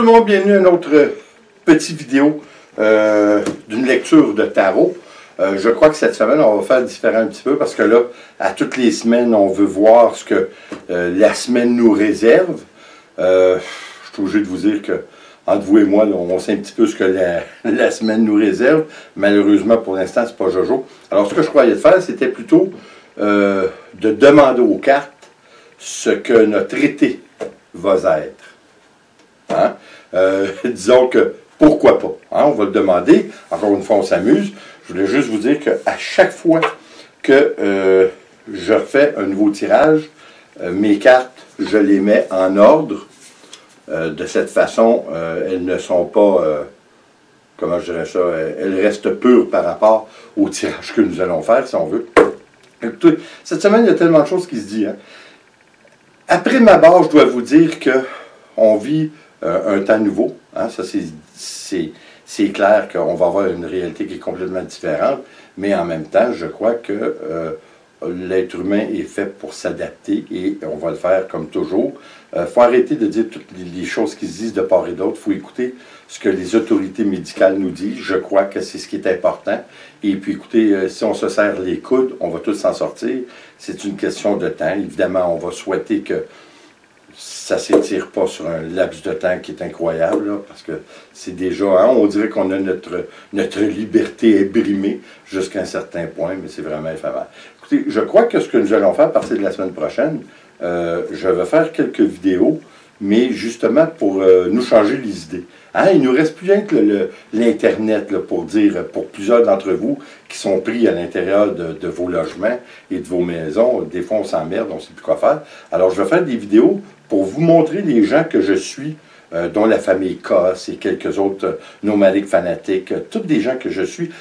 tout le monde, bienvenue à une autre petite vidéo d'une lecture de tarot. Je crois que cette semaine, on va faire différent un petit peu parce que là, à toutes les semaines, on veut voir ce que la semaine nous réserve. Je suis obligé de vous dire que entre vous et moi, là, on sait un petit peu ce que la semaine nous réserve. Malheureusement, pour l'instant, c'est pas Jojo. Alors, ce que je croyais faire, c'était plutôt de demander aux cartes ce que notre été va être. Hein? Disons que pourquoi pas. Hein? On va le demander. Encore une fois, on s'amuse. Je voulais juste vous dire qu'à chaque fois que je refais un nouveau tirage, mes cartes, je les mets en ordre. De cette façon, elles ne sont pas, comment je dirais ça, elles restent pures par rapport au tirage que nous allons faire, si on veut. Écoutez, cette semaine, il y a tellement de choses qui se disent. Hein? Après ma barre, je dois vous dire qu'on vit un temps nouveau. Hein? Ça, c'est clair qu'on va avoir une réalité qui est complètement différente, mais en même temps, je crois que l'être humain est fait pour s'adapter et on va le faire comme toujours. Il faut arrêter de dire toutes les choses qui se disent de part et d'autre. Il faut écouter ce que les autorités médicales nous disent. Je crois que c'est ce qui est important. Et puis écoutez, si on se serre les coudes, on va tous s'en sortir. C'est une question de temps. Évidemment, on va souhaiter que ça ne s'étire pas sur un laps de temps qui est incroyable, là, parce que c'est déjà, hein, on dirait qu'on a notre liberté est brimée jusqu'à un certain point, mais c'est vraiment éphémère. Écoutez, je crois que ce que nous allons faire à partir de la semaine prochaine, je vais faire quelques vidéos, mais justement pour nous changer les idées. Hein, il ne nous reste plus rien que l'Internet pour dire, pour plusieurs d'entre vous qui sont pris à l'intérieur de vos logements et de vos maisons, des fois on s'emmerde, on ne sait plus quoi faire. Alors je vais faire des vidéos pour vous montrer les gens que je suis, dont la famille Koss et quelques autres nomadiques fanatiques, toutes des gens que je suis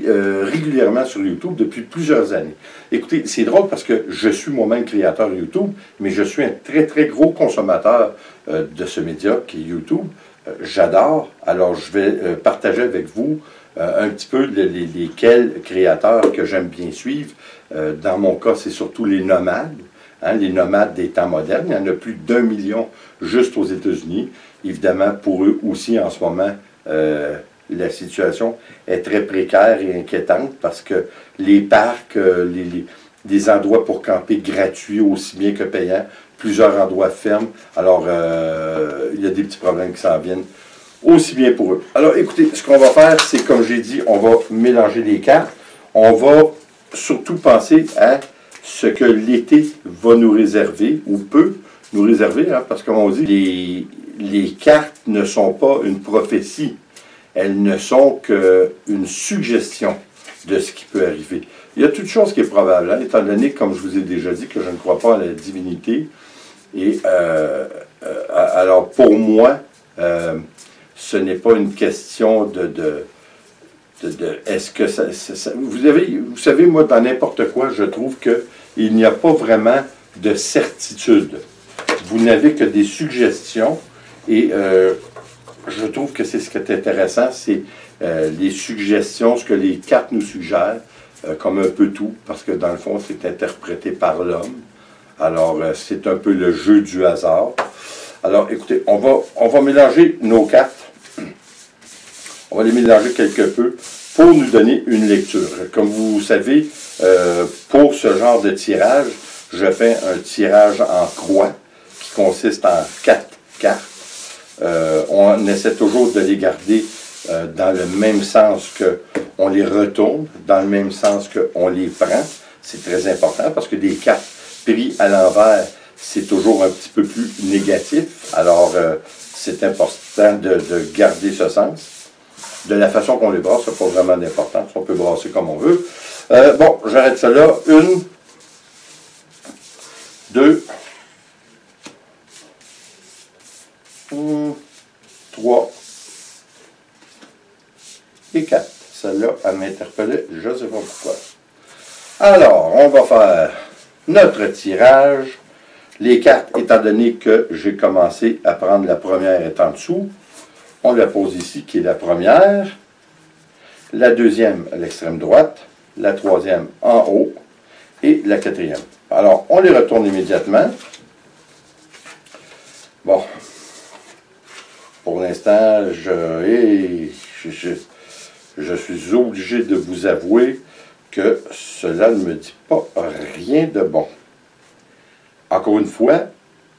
régulièrement sur YouTube depuis plusieurs années. Écoutez, c'est drôle parce que je suis moi-même créateur YouTube, mais je suis un très très gros consommateur de ce média qui est YouTube. J'adore, alors je vais partager avec vous un petit peu lesquels créateurs que j'aime bien suivre. Dans mon cas, c'est surtout les nomades. Hein, les nomades des temps modernes. Il y en a plus d'1 million juste aux États-Unis. Évidemment, pour eux aussi, en ce moment, la situation est très précaire et inquiétante parce que les parcs, des endroits pour camper gratuits aussi bien que payants, plusieurs endroits ferment. Alors, il y a des petits problèmes qui s'en viennent aussi bien pour eux. Alors, écoutez, ce qu'on va faire, c'est, comme j'ai dit, on va mélanger les cartes. On va surtout penser à ce que l'été va nous réserver, ou peut nous réserver, hein, parce que comme on dit, les cartes ne sont pas une prophétie, elles ne sont qu'une suggestion de ce qui peut arriver. Il y a toute chose qui est probable, hein, étant donné, comme je vous ai déjà dit, que je ne crois pas à la divinité, et alors pour moi, ce n'est pas une question est-ce que vous savez, moi, dans n'importe quoi, je trouve qu'il n'y a pas vraiment de certitude. Vous n'avez que des suggestions et je trouve que c'est ce qui est intéressant, c'est les suggestions, ce que les cartes nous suggèrent, comme un peu tout, parce que dans le fond, c'est interprété par l'homme. Alors, c'est un peu le jeu du hasard. Alors, écoutez, on va mélanger nos cartes. On va les mélanger quelque peu pour nous donner une lecture. Comme vous savez, pour ce genre de tirage, je fais un tirage en croix qui consiste en 4 cartes. On essaie toujours de les garder dans le même sens qu'on les retourne, dans le même sens qu'on les prend. C'est très important parce que des cartes prises à l'envers, c'est toujours un petit peu plus négatif. Alors, c'est important de garder ce sens. De la façon qu'on les brasse, ça n'a pas vraiment d'importance. On peut brasser comme on veut. Bon, j'arrête ça là. 1, 2, 3 et 4. Celle-là, elle m'interpellait, je ne sais pas pourquoi. Alors, on va faire notre tirage. Les cartes, étant donné que j'ai commencé à prendre la première est en dessous, on la pose ici, qui est la première. La deuxième à l'extrême droite. La troisième en haut. Et la quatrième. Alors, on les retourne immédiatement. Bon. l'instant, je suis obligé de vous avouer que cela ne me dit pas rien de bon. Encore une fois,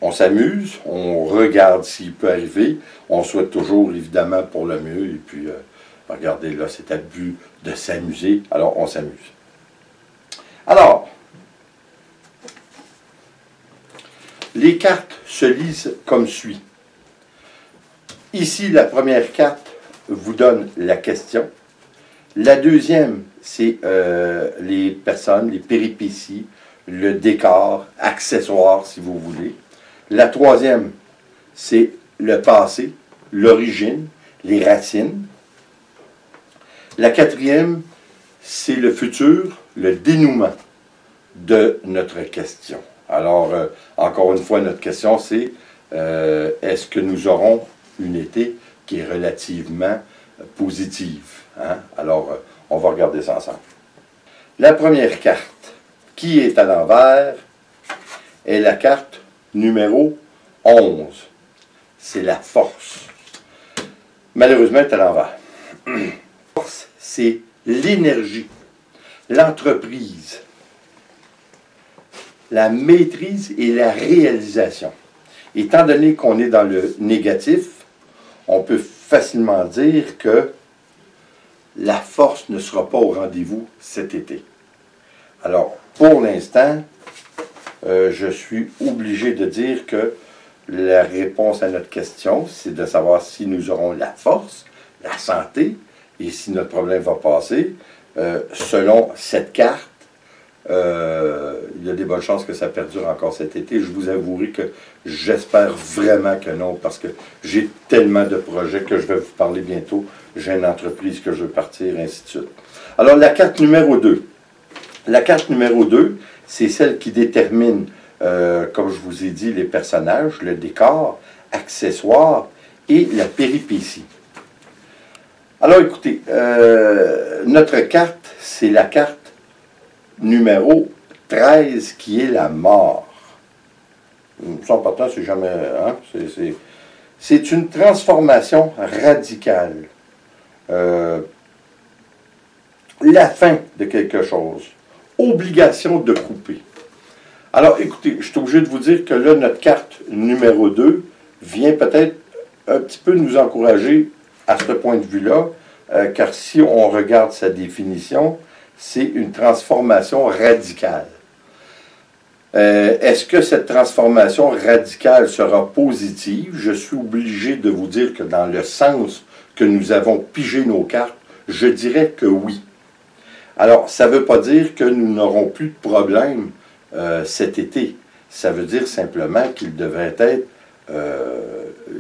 on s'amuse, on regarde s'il peut arriver, on souhaite toujours évidemment pour le mieux, et puis regardez là, c'est à but de s'amuser, alors on s'amuse. Alors, les cartes se lisent comme suit. Ici, la première carte vous donne la question. La deuxième, c'est les personnes, les péripéties, le décor, accessoires si vous voulez. La troisième, c'est le passé, l'origine, les racines. La quatrième, c'est le futur, le dénouement de notre question. Alors, encore une fois, notre question, c'est est-ce que nous aurons une été qui est relativement positive? Hein? Alors, on va regarder ça ensemble. La première carte, qui est à l'envers, est la carte numéro 11. C'est la force. Malheureusement, elle est à l'envers. La force, c'est l'énergie, l'entreprise, la maîtrise et la réalisation. Étant donné qu'on est dans le négatif, on peut facilement dire que la force ne sera pas au rendez-vous cet été. Alors, pour l'instant, je suis obligé de dire que la réponse à notre question, c'est de savoir si nous aurons la force, la santé, et si notre problème va passer. Selon cette carte, il y a des bonnes chances que ça perdure encore cet été. Je vous avouerai que j'espère vraiment que non, parce que j'ai tellement de projets que je vais vous parler bientôt. J'ai une entreprise que je veux partir, ainsi de suite. Alors, la carte numéro 2. La carte numéro 2, c'est celle qui détermine, comme je vous ai dit, les personnages, le décor, accessoires et la péripétie. Alors, écoutez, notre carte, c'est la carte numéro 13 qui est la mort. Ça, pourtant, c'est jamais... Hein? C'est une transformation radicale. La fin de quelque chose. Obligation de couper. Alors, écoutez, je suis obligé de vous dire que là, notre carte numéro 2 vient peut-être un petit peu nous encourager à ce point de vue-là, car si on regarde sa définition, c'est une transformation radicale. Est-ce que cette transformation radicale sera positive? Je suis obligé de vous dire que dans le sens que nous avons pigé nos cartes, je dirais que oui. Alors, ça ne veut pas dire que nous n'aurons plus de problème cet été. Ça veut dire simplement qu'il devrait être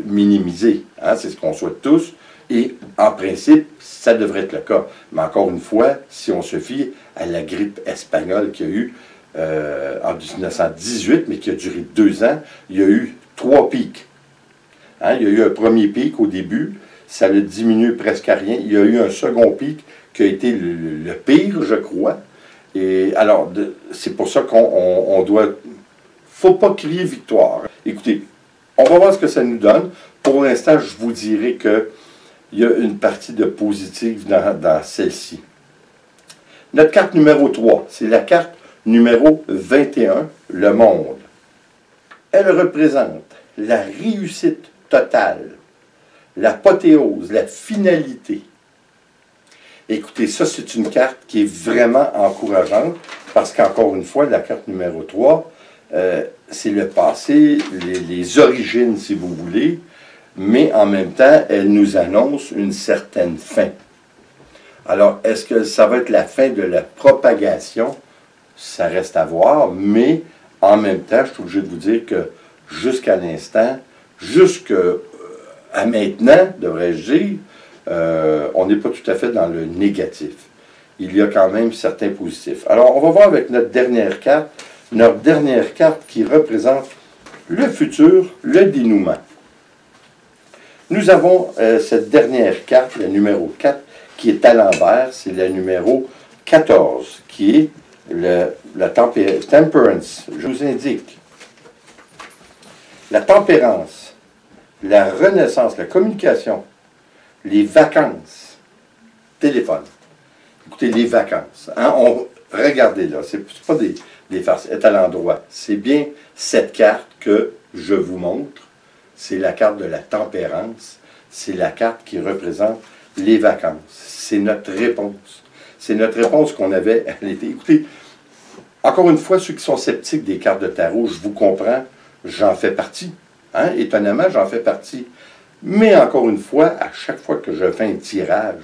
minimisé. Hein? C'est ce qu'on souhaite tous. Et en principe, ça devrait être le cas. Mais encore une fois, si on se fie à la grippe espagnole qu'il y a eu en 1918, mais qui a duré 2 ans, il y a eu 3 pics. Hein? Il y a eu un premier pic au début, ça a diminué presque à rien. Il y a eu un second pic qui a été le pire, je crois. Et alors, c'est pour ça qu'on doit... faut pas crier victoire. Écoutez, on va voir ce que ça nous donne. Pour l'instant, je vous dirai que il y a une partie de positive dans celle-ci. Notre carte numéro 3, c'est la carte numéro 21, le monde. Elle représente la réussite totale, l'apothéose, la finalité. Écoutez, ça, c'est une carte qui est vraiment encourageante parce qu'encore une fois, la carte numéro 3, c'est le passé, les origines, si vous voulez, mais en même temps, elle nous annonce une certaine fin. Alors, est-ce que ça va être la fin de la propagation? Ça reste à voir, mais en même temps, je suis obligé de vous dire que jusqu'à l'instant, jusqu'à maintenant, devrais-je dire, on n'est pas tout à fait dans le négatif. Il y a quand même certains positifs. Alors, on va voir avec notre dernière carte qui représente le futur, le dénouement. Nous avons cette dernière carte, la numéro 4, qui est à l'envers, c'est la numéro 14, qui est la temperance. Je vous indique. La tempérance, la renaissance, la communication, les vacances, téléphone. Écoutez, les vacances. Hein, regardez là, c'est pas des farces, est à l'endroit. C'est bien cette carte que je vous montre. C'est la carte de la tempérance. C'est la carte qui représente les vacances. C'est notre réponse. C'est notre réponse qu'on avait à l'été. Écoutez, encore une fois, ceux qui sont sceptiques des cartes de tarot, je vous comprends, j'en fais partie. Hein? Étonnamment, j'en fais partie. Mais encore une fois, à chaque fois que je fais un tirage,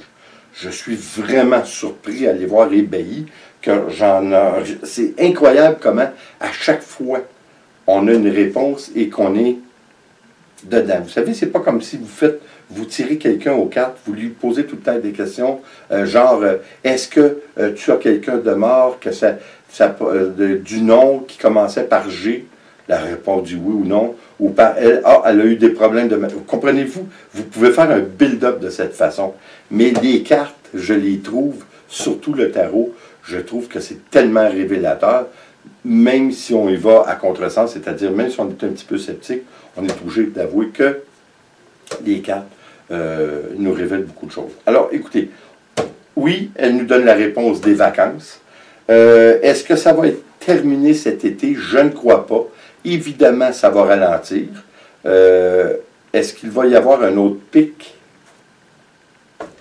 je suis vraiment surpris à les voir ébahis. C'est incroyable comment, à chaque fois, on a une réponse et qu'on est dedans. Vous savez, c'est pas comme si vous tirez quelqu'un aux cartes, vous lui posez tout le temps des questions, est-ce que tu as quelqu'un de mort, que du nom qui commençait par G, la réponse du oui ou non, ou par elle, elle a eu des problèmes de... Comprenez-vous? Vous pouvez faire un build-up de cette façon. Mais les cartes, je les trouve, surtout le tarot, je trouve que c'est tellement révélateur, même si on y va à contresens, c'est-à-dire même si on est un petit peu sceptique, on est obligé d'avouer que les cartes nous révèlent beaucoup de choses. Alors, écoutez, oui, elle nous donne la réponse des vacances. Est-ce que ça va être terminé cet été? Je ne crois pas. Évidemment, ça va ralentir. Est-ce qu'il va y avoir un autre pic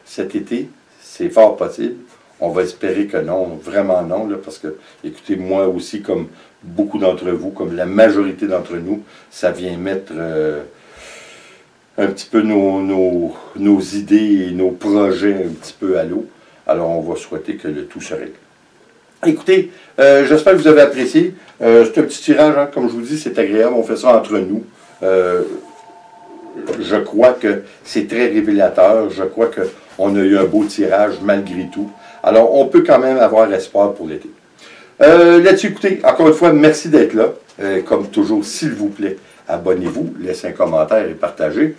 cet été? C'est fort possible. On va espérer que non, vraiment non, là, parce que, écoutez, moi aussi, comme beaucoup d'entre vous, comme la majorité d'entre nous, ça vient mettre un petit peu nos idées et nos projets un petit peu à l'eau. Alors, on va souhaiter que le tout se règle. Écoutez, j'espère que vous avez apprécié. C'est un petit tirage, hein, comme je vous dis, c'est agréable. On fait ça entre nous. Je crois que c'est très révélateur. Je crois qu'on a eu un beau tirage malgré tout. Alors, on peut quand même avoir espoir pour l'été. Là-dessus, écoutez, encore une fois, merci d'être là. Comme toujours, s'il vous plaît, abonnez-vous, laissez un commentaire et partagez.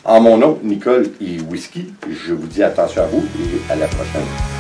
En mon nom, Nicole et Whisky, je vous dis attention à vous et à la prochaine.